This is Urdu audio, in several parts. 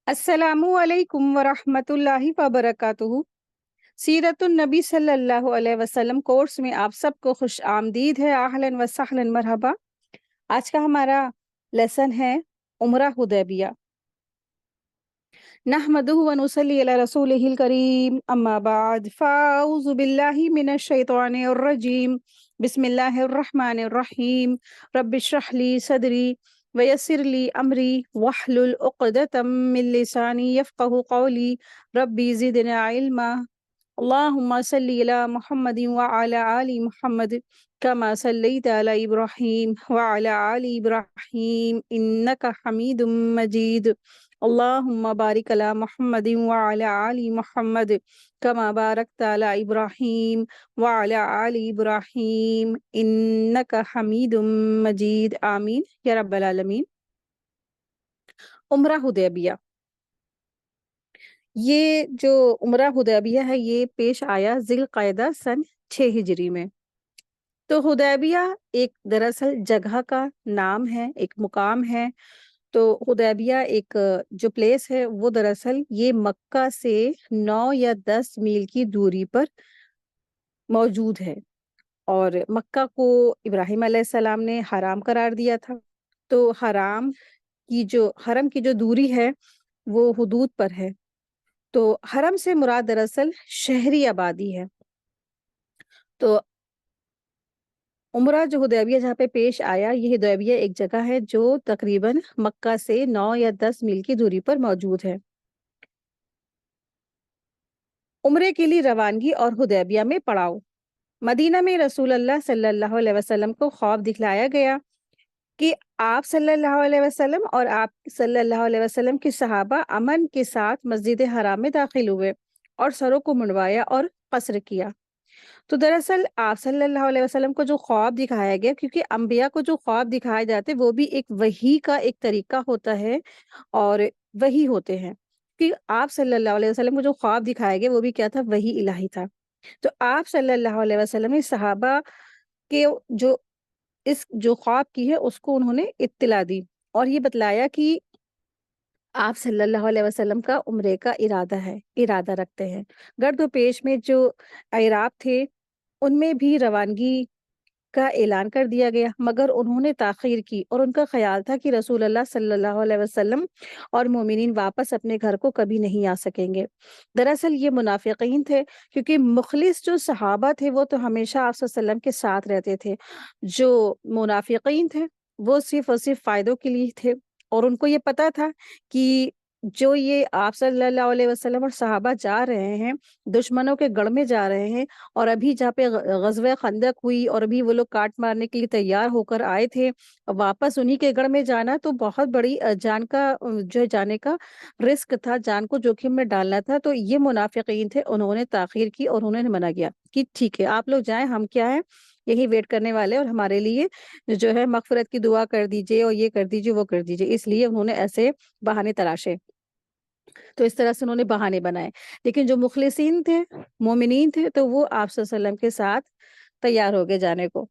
السلام علیکم ورحمۃ اللہ وبرکاتہ۔ سیرت النبی صلی اللہ علیہ وسلم کورس میں آپ سب کو خوش آمدید ہے۔ اہلاً و سہلاً مرحبا۔ آج کا ہمارا لیسن ہے عمرہ حدیبیہ۔ نحمدہ و نصلی علی رسولہ الکریم، اما بعد فاعوذ باللہ من الشیطان الرجیم، بسم اللہ الرحمن الرحیم۔ رب اشرح لی صدری ویسر لی امری واحلل عقدۃ من لسانی یفقہوا قولی، ربی زدنا علما۔ اللہم صلی علی محمد وعلی آل محمد کما صلیت علی ابراہیم وعلی آل ابراہیم انک حمید مجید۔ اللہم بارک علی محمد وعلی آل محمد کما بارکت علی ابراہیم وعلی آل ابراہیم انک حمید مجید، آمین یا رب العالمین۔ عمرہ حدیبیہ، یہ جو عمرہ حدیبیہ ہے یہ پیش آیا ذی القعدہ سن 6 ہجری میں۔ تو حدیبیہ ایک دراصل جگہ کا نام ہے، ایک مقام ہے۔ تو حدیبیہ ایک جو پلیس ہے وہ دراصل یہ مکہ سے 9 یا 10 میل کی دوری پر موجود ہے، اور مکہ کو ابراہیم علیہ السلام نے حرام قرار دیا تھا۔ تو حرم کی جو دوری ہے وہ حدود پر ہے۔ تو حرم سے مراد دراصل شہری آبادی ہے۔ تو عمرہ جو حدیبیہ جہاں پہ پیش آیا، یہ حدیبیہ ایک جگہ ہے جو تقریباً مکہ سے 9 یا 10 میل کی دوری پر موجود ہے۔ عمرے کے لیے روانگی اور حدیبیہ میں پڑاؤ۔ مدینہ میں رسول اللہ صلی اللہ علیہ وسلم کو خواب دکھلایا گیا کہ آپ صلی اللہ علیہ وسلم اور آپ صلی اللہ علیہ وسلم کے صحابہ امن کے ساتھ مسجد حرام میں داخل ہوئے اور سروں کو منڈوایا اور قصر کیا۔ تو دراصل آپ صلی اللہ علیہ وسلم کو جو خواب دکھایا گیا، کیونکہ انبیاء کو جو خواب دکھائے جاتے وہ بھی ایک وحی کا ایک طریقہ ہوتا ہے، اور وحی ہوتے ہیں کہ آپ صلی اللہ علیہ وسلم کو جو خواب دکھایا گیا وہ بھی کیا تھا؟ وحی الہی تھا۔ تو آپ صلی اللہ علیہ وسلم نے صحابہ کے جو خواب کی ہے اس کو انہوں نے اطلاع دی، اور یہ بتلایا کہ آپ صلی اللہ علیہ وسلم کا عمرے کا ارادہ رکھتے ہیں۔ گرد و پیش میں جو اعراب تھے ان میں بھی روانگی کا اعلان کر دیا گیا، مگر انہوں نے تاخیر کی، اور ان کا خیال تھا کہ رسول اللہ صلی اللہ علیہ وسلم اور مومنین واپس اپنے گھر کو کبھی نہیں آ سکیں گے۔ دراصل یہ منافقین تھے، کیونکہ مخلص جو صحابہ تھے وہ تو ہمیشہ آپ صلی اللہ علیہ وسلم کے ساتھ رہتے تھے۔ جو منافقین تھے وہ صرف اور صرف فائدوں کے لیے تھے، اور ان کو یہ پتا تھا کہ جو یہ آپ صلی اللہ علیہ وسلم اور صحابہ جا رہے ہیں، دشمنوں کے گڑھ میں جا رہے ہیں، اور ابھی جہاں پہ غزوہ خندق ہوئی اور ابھی وہ لوگ کاٹ مارنے کے لیے تیار ہو کر آئے تھے، واپس انہی کے گڑھ میں جانا تو بہت بڑی جان کا جو ہے جانے کا رسک تھا، جان کو جوخم میں ڈالنا تھا۔ تو یہ منافقین تھے، انہوں نے تاخیر کی اور انہوں نے منع کیا کہ ٹھیک ہے آپ لوگ جائیں، ہم کیا ہے یہی ویٹ کرنے والے، اور ہمارے لیے جو ہے مغفرت کی دعا کر دیجئے اور یہ کر دیجئے وہ کر دیجئے۔ اس لیے انہوں نے ایسے بہانے تراشے، تو اس طرح سے انہوں نے بہانے بنائے۔ لیکن جو مخلصین تھے، مومنین تھے، تو وہ آپ صلی اللہ علیہ وسلم کے ساتھ تیار ہو گئے جانے کو۔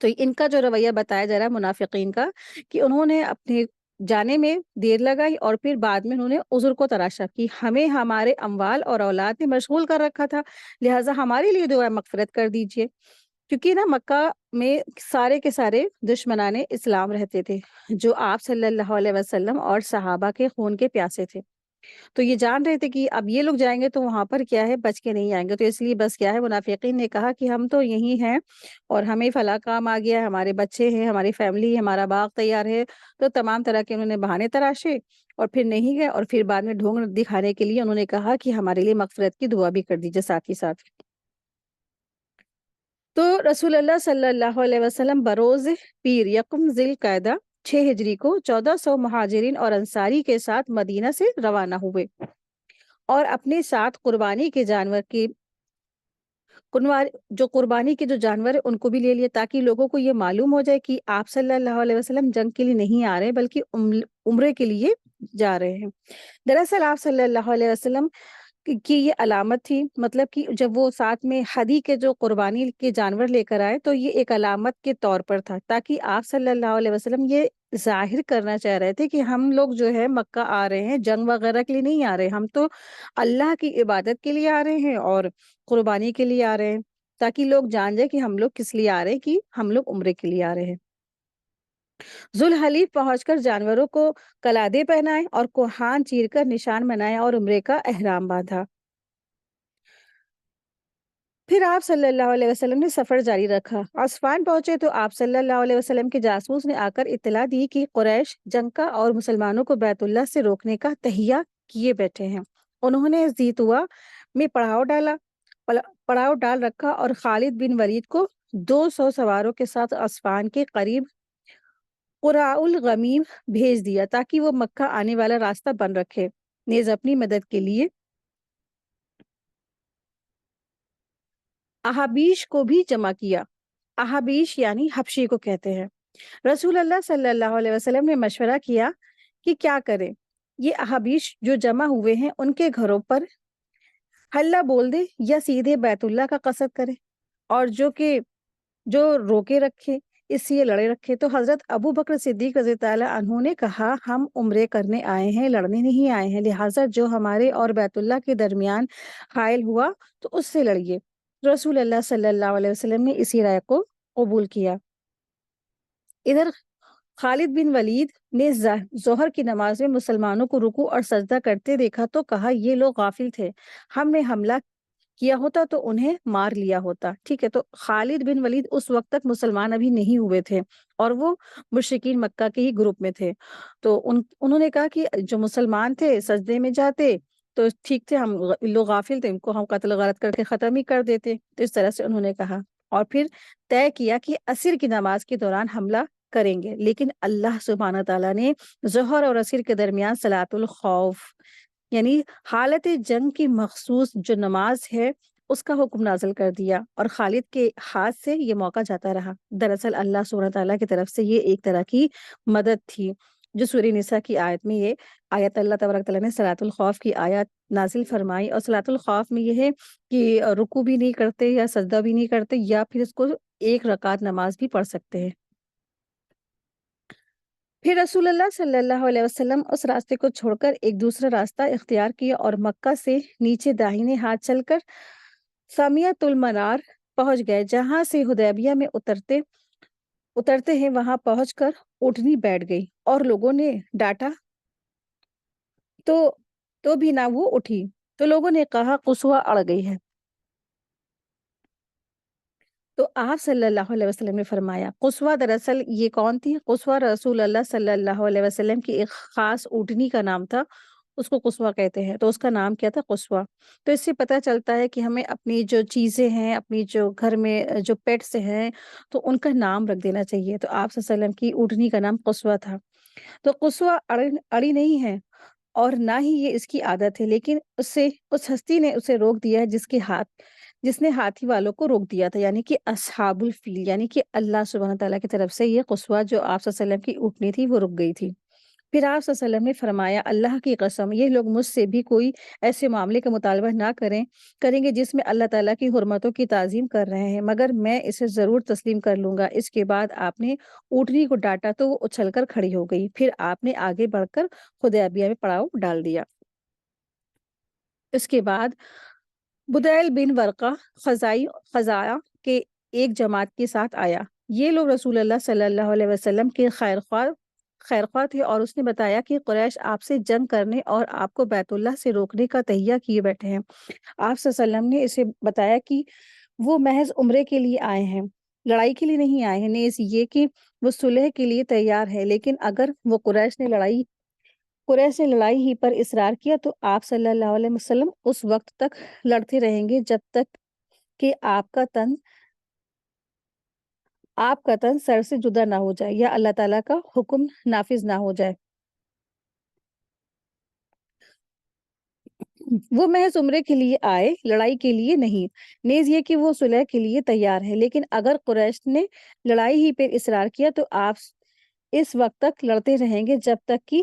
تو ان کا جو رویہ بتایا جا رہا ہے منافقین کا، کہ انہوں نے اپنے جانے میں دیر لگائی اور پھر بعد میں انہوں نے عذر کو تراشا کہ ہمیں ہمارے اموال اور اولاد نے مشغول کر رکھا تھا، لہٰذا ہمارے لیے دعا مغفرت کر دیجئے۔ کیونکہ نا مکہ میں سارے کے سارے دشمنان اسلام رہتے تھے، جو آپ صلی اللہ علیہ وسلم اور صحابہ کے خون کے پیاسے تھے۔ تو یہ جان رہے تھے کہ اب یہ لوگ جائیں گے تو وہاں پر کیا ہے، بچ کے نہیں آئیں گے۔ تو اس لیے بس کیا ہے، منافقین نے کہا کہ ہم تو یہی ہیں اور ہمیں فلاں کام آ گیا ہے، ہمارے بچے ہیں، ہماری فیملی، ہمارا باغ تیار ہے۔ تو تمام طرح کے انہوں نے بہانے تراشے اور پھر نہیں گئے، اور پھر بعد میں ڈھونگ دکھانے کے لیے انہوں نے کہا کہ ہمارے لیے مغفرت کی دعا بھی کر دیجیے ساتھ ہی ساتھ۔ تو رسول اللہ صلی اللہ علیہ وسلم بروز پیر یکم ذی القعدہ 6 ہجری کو 1400 مہاجرین اور انصاری کے ساتھ مدینہ سے روانہ ہوئے، اور اپنے ساتھ قربانی کے جانور ان کو بھی لے لیے، تاکہ لوگوں کو یہ معلوم ہو جائے کہ آپ صلی اللہ علیہ وسلم جنگ کے لیے نہیں آ رہے بلکہ عمرے کے لیے جا رہے ہیں۔ دراصل آپ صلی اللہ علیہ وسلم کہ یہ علامت تھی، مطلب کہ جب وہ ساتھ میں ہدی کے جو قربانی کے جانور لے کر آئے تو یہ ایک علامت کے طور پر تھا، تاکہ آپ صلی اللہ علیہ وسلم یہ ظاہر کرنا چاہ رہے تھے کہ ہم لوگ جو ہے مکہ آ رہے ہیں، جنگ وغیرہ کے لیے نہیں آ رہے، ہم تو اللہ کی عبادت کے لیے آ رہے ہیں اور قربانی کے لیے آ رہے ہیں، تاکہ لوگ جان جائیں کہ ہم لوگ کس لیے آ رہے ہیں، کہ ہم لوگ عمرے کے لیے آ رہے ہیں۔ ذوالحلیف پہنچ کر جانوروں کو قلادے پہنائے اور کوہان چیر کر نشان بنایا اور عمرے کا احرام باندھا۔ پھر آپ صلی اللہ علیہ وسلم نے سفر جاری رکھا۔ عصفان پہنچے تو آپ صلی اللہ علیہ وسلم کے جاسوس نے آ کر اطلاع دی کہ قریش جنگ کا اور مسلمانوں کو بیت اللہ سے روکنے کا تہیہ کیے بیٹھے ہیں۔ انہوں نے زیتوا میں پڑاؤ ڈال رکھا اور خالد بن ولید کو 200 سواروں کے ساتھ عصفان کے قریب قراء الغمیم بھیج دیا تاکہ وہ مکہ آنے والا راستہ بند رکھے۔ نیز اپنی مدد کے لیے احابیش کو بھی جمع کیا۔ احابیش یعنی حبشی کو کہتے ہیں۔ رسول اللہ صلی اللہ علیہ وسلم نے مشورہ کیا کہ کیا کریں۔ یہ احابیش جو جمع ہوئے ہیں ان کے گھروں پر حلہ بول دے یا سیدھے بیت اللہ کا قصد کرے، اور جو روکے رکھے اس سے یہ لڑے رکھے۔ تو حضرت ابو بکر صدیق رضی اللہ عنہ نے کہا، ہم عمرے کرنے آئے ہیں، لڑنے نہیں آئے ہیں، لہٰذا جو ہمارے اور بیت اللہ کے درمیان حائل ہوا تو اس سے لڑیے۔ رسول اللہ صلی اللہ علیہ وسلم نے اسی رائے کو قبول کیا۔ ادھر خالد بن ولید نے ظہر کی نماز میں مسلمانوں کو رکوع اور سجدہ کرتے دیکھا تو کہا، یہ لوگ غافل تھے، ہم نے حملہ کیا ہوتا تو انہیں مار لیا ہوتا۔ ٹھیک ہے، تو خالد بن ولید اس وقت تک مسلمان ابھی نہیں ہوئے تھے اور وہ مشرکین مکہ کے ہی گروپ میں تھے۔ تو انہوں نے کہا کہ جو مسلمان تھے سجدے میں جاتے تو ٹھیک تھے، ہم لوگ غافل تھے، ان کو ہم قتل غارت کر کے ختم ہی کر دیتے۔ تو اس طرح سے انہوں نے کہا، اور پھر طے کیا کہ عصر کی نماز کے دوران حملہ کریں گے، لیکن اللہ سبحانہ تعالیٰ نے ظہر اور عصر کے درمیان صلاۃ الخوف یعنی حالت جنگ کی مخصوص جو نماز ہے اس کا حکم نازل کر دیا، اور خالد کے ہاتھ سے یہ موقع جاتا رہا۔ دراصل اللہ سبحانہ تعالیٰ کی طرف سے یہ ایک طرح کی مدد تھی، جو سورہ نساء کی آیت میں یہ آیت اللہ تبارک تعالیٰ نے صلاۃ الخوف کی آیت نازل فرمائی۔ اور صلاۃ الخوف میں یہ ہے کہ رکوع بھی نہیں کرتے یا سجدہ بھی نہیں کرتے، یا پھر اس کو ایک رکعت نماز بھی پڑھ سکتے ہیں۔ پھر رسول اللہ صلی اللہ علیہ وسلم اس راستے کو چھوڑ کر ایک دوسرا راستہ اختیار کیا اور مکہ سے نیچے داہنے ہاتھ چل کر سامیۃ المنار پہنچ گئے، جہاں سے حدیبیہ میں اترتے ہیں وہاں پہنچ کر اونٹنی بیٹھ گئی اور لوگوں نے ڈانٹا تو بھی نہ وہ اٹھی، تو لوگوں نے کہا قصوہ اڑ گئی ہے۔ تو آپ صلی اللہ علیہ وسلم نے فرمایا، قصوہ دراصل یہ کون تھی؟ قصوہ رسول اللہ صلی اللہ علیہ وسلم کی ایک خاص اونٹنی کا نام تھا، اس کو قصوہ کہتے ہیں۔ تو اس کا نام کیا تھا؟ قصوہ۔ تو اس سے پتہ چلتا ہے کہ ہمیں اپنی جو چیزیں ہیں، اپنی جو گھر میں جو پیٹس ہیں، تو ان کا نام رکھ دینا چاہیے۔ تو آپ صلی اللہ علیہ وسلم کی اونٹنی کا نام قصوہ تھا۔ تو قصوہ اڑی نہیں ہے اور نہ ہی یہ اس کی عادت ہے، لیکن اس ہستی نے اسے روک دیا ہے جس نے ہاتھی والوں کو روک دیا تھا، یعنی کہ اصحاب الفیل، یعنی کہ اللہ سبحانہ تعالیٰ کی طرف سے یہ قصوہ جو آپ صلی اللہ علیہ وسلم کی اونٹنی تھی وہ رک گئی تھی۔ پھر آپ صلی اللہ علیہ وسلم نے فرمایا، اللہ کی قسم یہ لوگ مجھ سے بھی کوئی ایسے معاملے کا مطالبہ نہ کریں گے جس میں اللہ تعالیٰ کی حرمتوں کی تعظیم کر رہے ہیں، مگر میں اسے ضرور تسلیم کر لوں گا۔ اس کے بعد آپ نے اونٹنی کو ڈانٹا تو وہ اچھل کر کھڑی ہو گئی۔ پھر آپ نے آگے بڑھ کر حدیبیہ میں پڑاؤ ڈال دیا۔ اس کے بعد بدیل بن ورقہ خزاعہ کے ایک جماعت کے ساتھ آیا۔ یہ لوگ رسول اللہ صلی اللہ علیہ وسلم کے خیرخواہ تھے، اور اس نے بتایا کہ قریش آپ سے جنگ کرنے اور آپ کو بیت اللہ سے روکنے کا تہیہ کیے بیٹھے ہیں۔ آپ صلی اللہ علیہ وسلم نے اسے بتایا کہ وہ محض عمرے کے لیے آئے ہیں، لڑائی کے لیے نہیں آئے ہیں، نیز یہ کہ وہ صلح کے لیے تیار ہے، لیکن اگر وہ قریش نے لڑائی ہی پر اصرار کیا تو آپ صلی اللہ علیہ وسلم اس وقت تک لڑتے رہیں گے جب تک کہ آپ کا تن سر سے جدا نہ ہو جائے یا اللہ تعالیٰ کا حکم نافذ نہ ہو جائے۔ وہ محض عمرے کے لیے آئے، لڑائی کے لیے نہیں، نیز یہ کہ وہ صلح کے لیے تیار ہے، لیکن اگر قریش نے لڑائی ہی پر اصرار کیا تو آپ اس وقت تک لڑتے رہیں گے جب تک کہ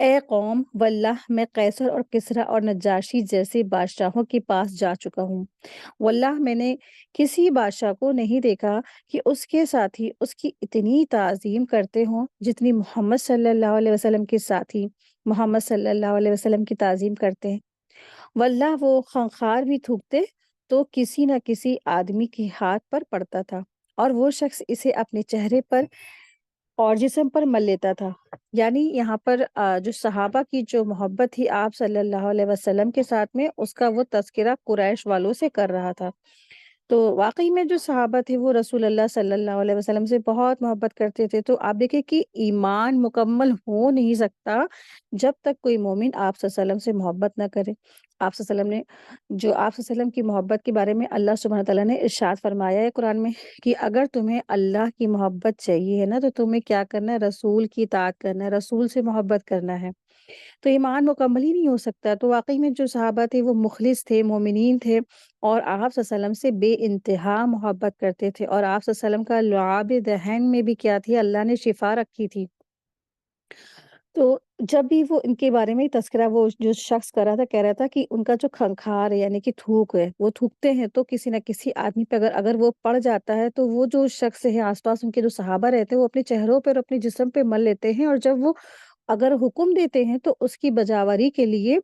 اے قوم، واللہ میں قیصر اور کسریٰ اور نجاشی جیسے بادشاہوں کے پاس جا چکا ہوں۔ واللہ میں نے کسی بادشاہ کو نہیں دیکھا کہ اس کے ساتھی اس کی اتنی تعظیم کرتے ہوں جتنی محمد صلی اللہ علیہ وسلم کے ساتھی محمد صلی اللہ علیہ وسلم کی تعظیم کرتے ہیں۔ واللہ وہ خنخار بھی تھوکتے تو کسی نہ کسی آدمی کے ہاتھ پر پڑتا تھا، اور وہ شخص اسے اپنے چہرے پر اور جسم پر مل لیتا تھا۔ یعنی یہاں پر جو صحابہ کی جو محبت تھی آپ صلی اللہ علیہ وسلم کے ساتھ میں، اس کا وہ تذکرہ قریش والوں سے کر رہا تھا۔ تو واقعی میں جو صحابہ تھے وہ رسول اللہ صلی اللہ علیہ وسلم سے بہت محبت کرتے تھے۔ تو آپ دیکھیں کہ ایمان مکمل ہو نہیں سکتا جب تک کوئی مومن آپ صلی اللہ علیہ وسلم سے محبت نہ کرے۔ آپ صلی اللہ علیہ وسلم نے جو آپ صلی اللہ علیہ وسلم کی محبت کے بارے میں اللہ سبحانہ تعالیٰ نے ارشاد فرمایا ہے قرآن میں کہ اگر تمہیں اللہ کی محبت چاہیے ہے نا، تو تمہیں کیا کرنا ہے؟ رسول کی اطاعت کرنا ہے، رسول سے محبت کرنا ہے۔ تو ایمان مکمل ہی نہیں ہو سکتا۔ تو واقعی میں جو صحابہ تھے وہ مخلص تھے، مومنین تھے، اور آپ صلی اللہ علیہ وسلم سے بے انتہا محبت کرتے تھے، اور آپ صلی اللہ علیہ وسلم کا لعاب دہن میں بھی کیا تھی؟ اللہ نے شفا رکھی تھی۔ تو جب بھی وہ ان کے بارے میں تذکرہ وہ جو شخص کر رہا تھا، کہہ رہا تھا کہ ان کا جو کھنکھار ہے یعنی کہ تھوک ہے، وہ تھوکتے ہیں تو کسی نہ کسی آدمی پہ اگر وہ پڑ جاتا ہے تو وہ جو شخص ہے آس پاس ان کے جو صحابہ رہتے ہیں وہ اپنے چہروں پہ اور اپنے جسم پہ مل لیتے ہیں، اور جب وہ اگر حکم دیتے ہیں تو اس کی بجاوری کے لیے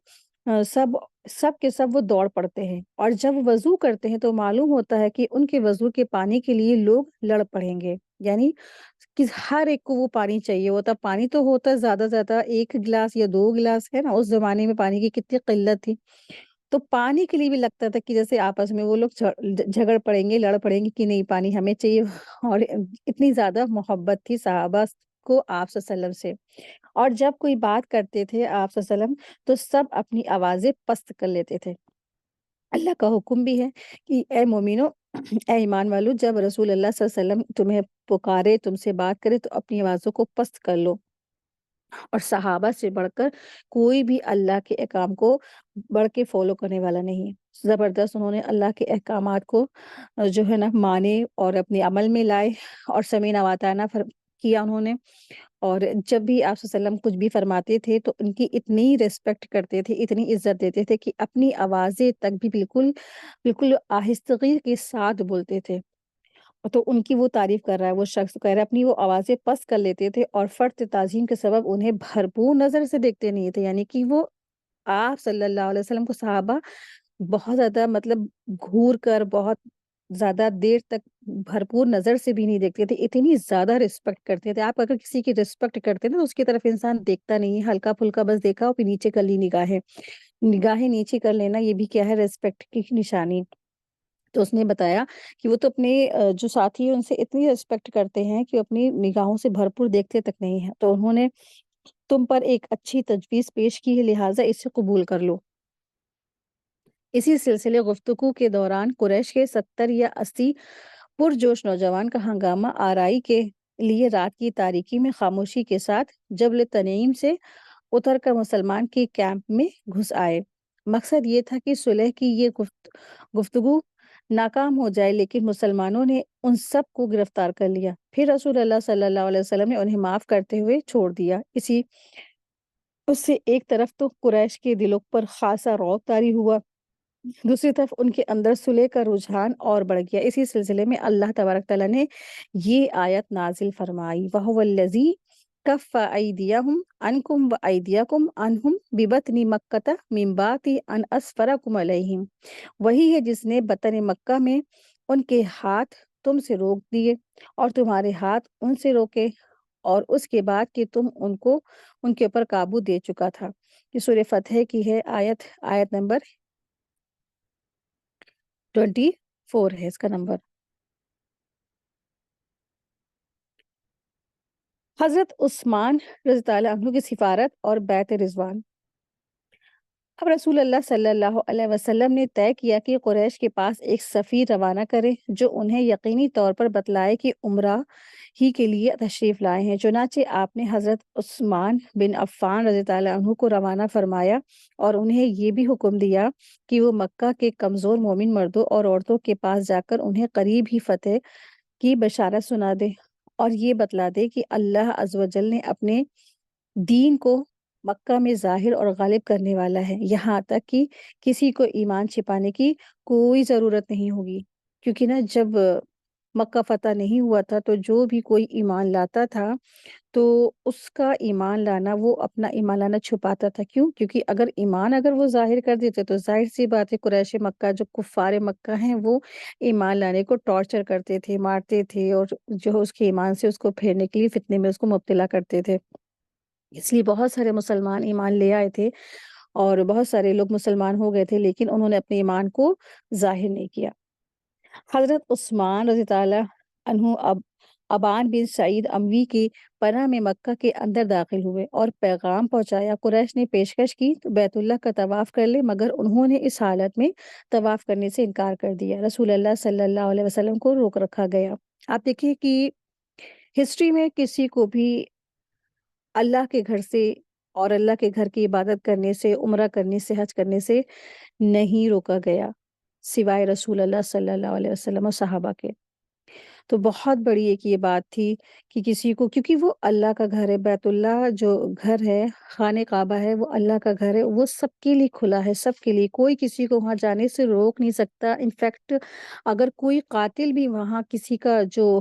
سب سب کے سب وہ دوڑ پڑتے ہیں، اور جب وضو کرتے ہیں تو معلوم ہوتا ہے کہ ان کے وضو کے پانی کے لیے لوگ لڑ پڑیں گے۔ یعنی کہ ہر ایک کو وہ پانی چاہیے ہوتا، پانی تو ہوتا زیادہ زیادہ 1 گلاس یا 2 گلاس ہے نا، اس زمانے میں پانی کی کتنی قلت تھی، تو پانی کے لیے بھی لگتا تھا کہ جیسے آپس میں وہ لوگ جھگڑ پڑیں گے، لڑ پڑیں گے کہ نہیں پانی ہمیں چاہیے، اور اتنی زیادہ محبت تھی صحابہ کو آپ صلی اللہ علیہ وسلم سے۔ اور جب کوئی بات کرتے تھے آپ صلی اللہ علیہ وسلم تو سب اپنی آوازیں پست کر لیتے تھے۔ اللہ کا حکم بھی ہے کہ اے مومنو، اے ایمان والو، جب رسول اللہ صلی اللہ علیہ وسلم تمہیں پکارے، تم سے بات کرے تو اپنی آوازوں کو پست کر لو، اور صحابہ سے بڑھ کر کوئی بھی اللہ کے احکام کو بڑھ کے فالو کرنے والا نہیں ہے۔ زبردست انہوں نے اللہ کے احکامات کو جو ہے نا مانے اور اپنے عمل میں لائے، اور سمیع و اطعنا کیا انہوں نے۔ اور جب بھی آپ صلی اللہ علیہ وسلم کچھ بھی فرماتے تھے تو ان کی اتنی ریسپیکٹ کرتے تھے، اتنی عزت دیتے تھے کہ اپنی آوازیں تک بھی بالکل بالکل آہستگی کے ساتھ بولتے تھے۔ تو ان کی وہ تعریف کر رہا ہے وہ شخص، کہہ رہا ہے اپنی وہ آوازیں پست کر لیتے تھے اور فرط تعظیم کے سبب انہیں بھرپور نظر سے دیکھتے نہیں تھے، یعنی کہ وہ آپ صلی اللہ علیہ وسلم کو صحابہ بہت زیادہ مطلب گھور کر بہت زیادہ دیر تک بھرپور نظر سے بھی نہیں دیکھتے تھے، اتنی زیادہ رسپیکٹ کرتے تھے۔ آپ اگر کسی کی رسپیکٹ کرتے ہیں نا تو اس کی طرف انسان دیکھتا نہیں ہے، ہلکا پھلکا بس دیکھا اور پھر نیچے کر لی نگاہیں، نگاہیں نیچے کر لینا، یہ بھی کیا ہے؟ رسپیکٹ کی نشانی۔ تو اس نے بتایا کہ وہ تو اپنے جو ساتھی ہیں ان سے اتنی رسپیکٹ کرتے ہیں کہ اپنی نگاہوں سے بھرپور دیکھتے تک نہیں ہیں۔ تو انہوں نے تم پر ایک اچھی تجویز پیش کی ہے، لہٰذا اسے قبول کر لو۔ اسی سلسلے گفتگو کے دوران قریش کے 70 یا 80 پرجوش نوجوان کا ہنگامہ آرائی کے لیے رات کی تاریکی میں خاموشی کے ساتھ جبل تنعیم سے اتر کر مسلمان کے کیمپ میں گھس آئے۔ مقصد یہ تھا کہ صلح کی یہ گفتگو ناکام ہو جائے، لیکن مسلمانوں نے ان سب کو گرفتار کر لیا۔ پھر رسول اللہ صلی اللہ علیہ وسلم نے انہیں معاف کرتے ہوئے چھوڑ دیا۔ اس سے ایک طرف تو قریش کے دلوں پر خاصا رعب طاری ہوا، دوسری طرف ان کے اندر صلح کا رجحان اور بڑھ گیا۔ اسی سلسلے میں اللہ تبارک تعالیٰ نے یہ آیت نازل فرمائی، وَهُوَ الَّذِي كَفَّ أَيْدِيَهُمْ عَنْكُمْ وَأَيْدِيَكُمْ عَنْهُمْ بِبَطْنِ مَكَّةَ مِنْ بَعْدِ أَنْ أَظْفَرَكُمْ عَلَيْهِمْ، وہی ہے جس نے بطن مکہ میں ان کے ہاتھ تم سے روک دیے اور تمہارے ہاتھ ان سے روکے، اور اس کے بعد کہ تم ان کے اوپر قابو دے چکا تھا۔ یہ سورہ فتح کی ہے آیت نمبر 24 ہے اس کا نمبر۔ حضرت عثمان رضی اللہ عنہ کی سفارت اور بیعت رضوان۔ اب رسول اللہ صلی اللہ علیہ وسلم نے طے کیا کہ قریش کے پاس ایک سفیر روانہ کرے جو انہیں یقینی طور پر بتلائے کہ عمرہ ہی کے لیے تشریف لائے ہیں۔ چنانچہ آپ نے حضرت عثمان بن عفان رضی اللہ عنہ کو روانہ فرمایا اور انہیں یہ بھی حکم دیا کہ وہ مکہ کے کمزور مومن مردوں اور عورتوں کے پاس جا کر انہیں قریب ہی فتح کی بشارت سنا دے، اور یہ بتلا دے کہ اللہ عز و جل نے اپنے دین کو مکہ میں ظاہر اور غالب کرنے والا ہے، یہاں تک کہ کسی کو ایمان چھپانے کی کوئی ضرورت نہیں ہوگی، کیونکہ نا جب مکہ فتح نہیں ہوا تھا تو جو بھی کوئی ایمان لاتا تھا تو اس کا ایمان لانا، وہ اپنا ایمان لانا چھپاتا تھا. کیوں؟ کیونکہ اگر وہ ظاہر کر دیتے تو ظاہر سی بات ہے قریش مکہ جو کفار مکہ ہیں وہ ایمان لانے کو ٹارچر کرتے تھے، مارتے تھے، اور جو اس کے ایمان سے اس کو پھیرنے کے لیے فتنے میں اس کو مبتلا کرتے تھے. اس لیے بہت سارے مسلمان ایمان لے آئے تھے اور بہت سارے لوگ مسلمان ہو گئے تھے، لیکن انہوں نے اپنے ایمان کو ظاہر نہیں کیا. حضرت عثمان رضی تعالیٰ عنہ ابان بن سعید اموی کی پناہ میں مکہ کے اندر داخل ہوئے اور پیغام پہنچایا. قریش نے پیشکش کی تو بیت اللہ کا طواف کر لے، مگر انہوں نے اس حالت میں طواف کرنے سے انکار کر دیا. رسول اللہ صلی اللہ علیہ وسلم کو روک رکھا گیا. آپ دیکھیں کہ ہسٹری میں کسی کو بھی اللہ کے گھر سے اور اللہ کے گھر کی عبادت کرنے سے، عمرہ کرنے سے، حج کرنے سے نہیں روکا گیا سوائے رسول اللہ صلی اللہ علیہ وسلم اور صحابہ کے. تو بہت بڑی ایک یہ بات تھی کہ کسی کو، کیونکہ وہ اللہ کا گھر ہے، بیت اللہ جو گھر ہے، خانہ کعبہ ہے، وہ اللہ کا گھر ہے، وہ سب کے لیے کھلا ہے، سب کے لیے. کوئی کسی کو وہاں جانے سے روک نہیں سکتا. انفیکٹ اگر کوئی قاتل بھی وہاں کسی کا جو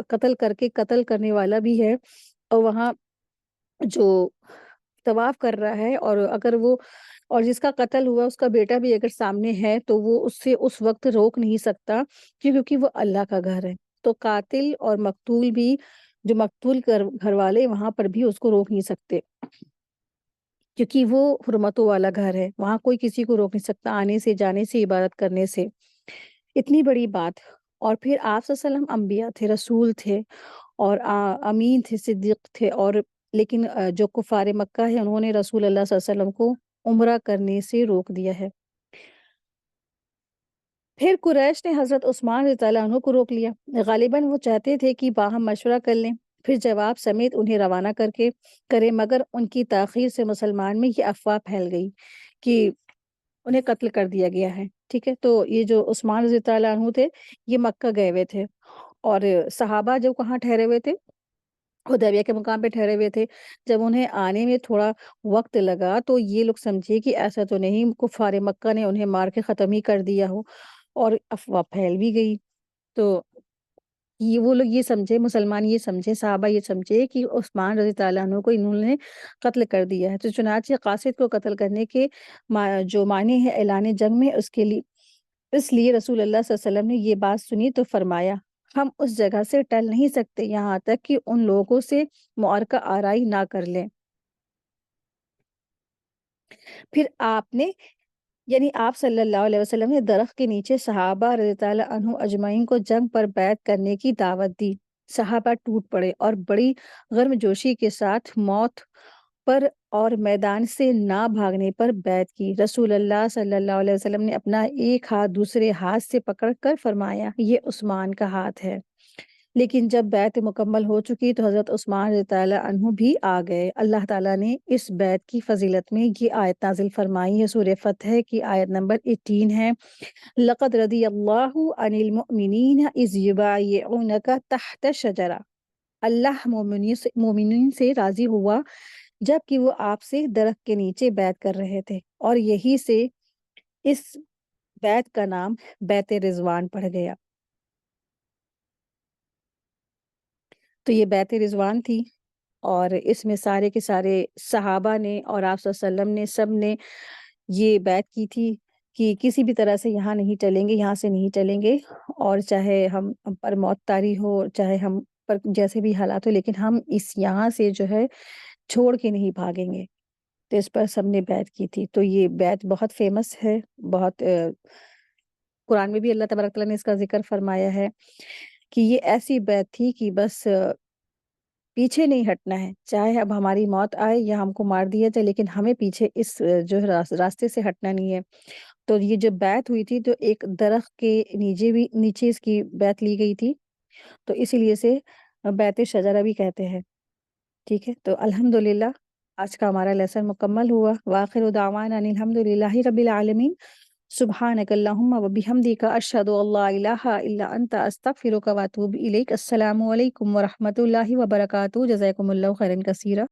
قتل کرنے والا بھی ہے اور وہاں جو طواف کر رہا ہے، اور اگر وہ اور جس کا قتل ہوا اس کا بیٹا بھی اگر سامنے ہے تو وہ اس سے اس وقت روک نہیں سکتا، کیونکہ وہ اللہ کا گھر ہے. تو قاتل اور مقتول بھی، جو مقتول گھر والے وہاں پر بھی اس کو روک نہیں سکتے، کیونکہ وہ حرمتوں والا گھر ہے. وہاں کوئی کسی کو روک نہیں سکتا آنے سے، جانے سے، عبادت کرنے سے. اتنی بڑی بات. اور پھر آپ صلی اللہ علیہ وسلم انبیاء تھے، رسول تھے، اور امین تھے، صدیق تھے، اور لیکن جو کفار مکہ ہے انہوں نے رسول اللہ صلی اللہ علیہ وسلم کو عمرہ کرنے سے روک دیا ہے. پھر قریش نے حضرت عثمان رضی اللہ عنہ کو روک لیا. غالباً وہ چاہتے تھے کہ باہم مشورہ کر لیں، پھر جواب سمیت انہیں روانہ کرے، مگر ان کی تاخیر سے مسلمان میں یہ افواہ پھیل گئی کہ انہیں قتل کر دیا گیا ہے. ٹھیک ہے، تو یہ جو عثمان رضی اللہ عنہ تھے یہ مکہ گئے ہوئے تھے، اور صحابہ جو کہاں ٹھہرے ہوئے تھے، حدیبیہ کے مقام پہ ٹھہرے ہوئے تھے. جب انہیں آنے میں تھوڑا وقت لگا تو یہ لوگ سمجھے کہ ایسا تو نہیں کفار مکہ نے انہیں مار کے ختم ہی کر دیا ہو، اور افواہ پھیل بھی گئی. تو وہ لوگ یہ سمجھے، مسلمان یہ سمجھے، صحابہ یہ سمجھے کہ عثمان رضی اللہ عنہ کو انہوں نے قتل کر دیا ہے. تو چنانچہ قاصد کو قتل کرنے کے جو معنی ہے اعلان جنگ میں، اس لیے رسول اللہ صلی اللہ علیہ وسلم نے یہ بات سنی تو فرمایا، ہم اس جگہ سے ٹل نہیں سکتے یہاں تک کہ ان لوگوں سے معرکہ آرائی نہ کر لیں. پھر آپ صلی اللہ علیہ وسلم نے درخت کے نیچے صحابہ رضی اللہ عنہ اجمعین کو جنگ پر بیعت کرنے کی دعوت دی. صحابہ ٹوٹ پڑے اور بڑی گرم جوشی کے ساتھ موت پر اور میدان سے نہ بھاگنے پر بیعت کی. رسول اللہ صلی اللہ علیہ وسلم نے اپنا ایک ہاتھ دوسرے ہاتھ سے پکڑ کر فرمایا، یہ عثمان کا ہاتھ ہے. لیکن جب بیعت مکمل ہو چکی تو حضرت عثمان رضی اللہ عنہ بھی آ گئے. اللہ تعالیٰ نے اس بیعت کی فضیلت میں یہ آیت نازل فرمائی ہے. سورہ فتح کی آیت نمبر 18 ہے، لَقَدْ رَضِيَ اللَّهُ عَنِ الْمُؤْمِنِينَ إِذْ يُبَايِعُونَكَ تَحْتَ الشَّجَرَةِ. اللہ مومنین سے راضی ہوا جب کہ وہ آپ سے درخت کے نیچے بیعت کر رہے تھے، اور یہی سے اس بیعت کا نام بیعت رضوان پڑ گیا. تو یہ بیعت رضوان تھی، اور اس میں سارے کے سارے صحابہ نے اور آپ صلی اللہ علیہ وسلم نے سب نے یہ بیعت کی تھی کہ کسی بھی طرح سے یہاں نہیں چلیں گے، یہاں سے نہیں چلیں گے، اور چاہے ہم پر موت طاری ہو، چاہے ہم پر جیسے بھی حالات ہو، لیکن ہم یہاں سے جو ہے چھوڑ کے نہیں بھاگیں گے. تو اس پر سب نے بیعت کی تھی. تو یہ بیعت بہت فیمس ہے، بہت قرآن میں بھی اللہ تبارک تعالیٰ نے اس کا ذکر فرمایا ہے کہ یہ ایسی بیعت تھی کہ بس پیچھے نہیں ہٹنا ہے، چاہے اب ہماری موت آئے یا ہم کو مار دیا جائے، لیکن ہمیں پیچھے اس جو ہے راستے سے ہٹنا نہیں ہے. تو یہ جو بیعت ہوئی تھی تو ایک درخت کے نیچے اس کی بیعت لی گئی تھی، تو اسی لیے سے بیعت شجرہ بھی کہتے ہیں. ٹھیک ہے، تو الحمدللہ آج کا ہمارا لیسن مکمل ہوا. وآخر دعوانا ان الحمدللہ رب العالمین. سبحانک اللہم و بحمدک اشہد ان لا الہ الا انت استغفرک و اتوب الیک. السلام علیکم ورحمۃ اللہ وبرکاتہ. جزاکم اللہ خیرا کثیرا.